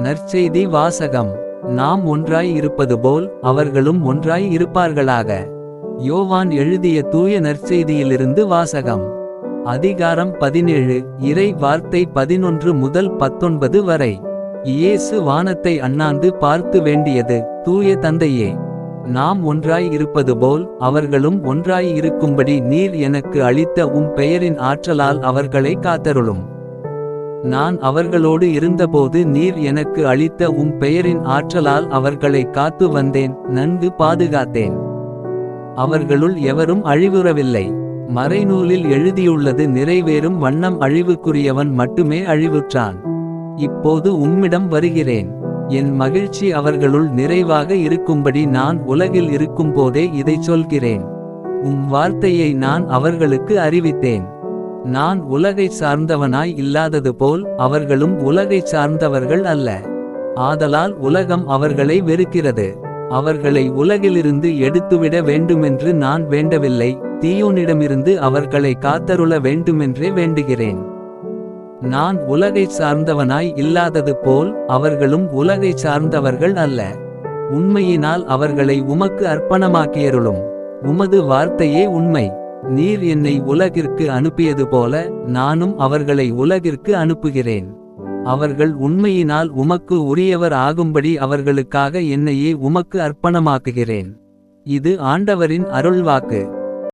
நற்செய்தி வாசகம். நாம் ஒன்றாய் இருப்பது போல் அவர்களும் ஒன்றாய் இருப்பார்களாக. யோவான் எழுதிய தூய நற்செய்தியிலிருந்து வாசகம். அதிகாரம் 17. இறை வார்த்தை 11 முதல் 19 வரை. இயேசு வானத்தை அண்ணாந்து பார்த்து வேண்டியது: தூய தந்தையே, நாம் ஒன்றாய் இருப்பது போல் அவர்களும் ஒன்றாய் இருக்கும்படி நீர் எனக்கு அளித்த உம் பெயரின் ஆற்றலால் அவர்களை காத்தருளும். நான் அவர்களோடு இருந்தபோது நீர் எனக்கு அளித்த உம் பெயரின் ஆற்றலால் அவர்களை காத்து வந்தேன், நன்கு பாதுகாத்தேன். அவர்களுள் எவரும் அழிவுறவில்லை. மறைநூலில் எழுதியுள்ளது நிறைவேறும் வண்ணம் அழிவுக்குரியவன் மட்டுமே அழிவுற்றான். இப்போது உம்மிடம் வருகிறேன். என் மகிழ்ச்சி அவர்களுள் நிறைவாக இருக்கும்படி நான் உலகில் இருக்கும்போதே இதைச் சொல்கிறேன். உம் வார்த்தையை நான் அவர்களுக்கு அறிவித்தேன். நான் உலகைச் சார்ந்தவனாய் இல்லாதது போல் அவர்களும் உலகைச் சார்ந்தவர்கள் அல்ல. ஆதலால் உலகம் அவர்களை வெறுக்கிறது. அவர்களை உலகிலிருந்து எடுத்துவிட வேண்டுமென்று நான் வேண்டவில்லை, தீயோனிடமிருந்து அவர்களை காத்தருள வேண்டுமென்றே வேண்டுகிறேன். நான் உலகைச் சார்ந்தவனாய் இல்லாதது போல் அவர்களும் உலகைச் சார்ந்தவர்கள் அல்ல. உண்மையினால் அவர்களை உமக்கு அர்ப்பணமாக்கியருளும். உமது வார்த்தையே உண்மை. நீர் என்னை உலகிற்கு அனுப்பியது போல நானும் அவர்களை உலகிற்கு அனுப்புகிறேன். அவர்கள் உண்மையினால் உமக்கு உரியவர் ஆகும்படி அவர்களுக்காக என்னையே உமக்கு அர்ப்பணமாக்குகிறேன். இது ஆண்டவரின் அருள்வாக்கு.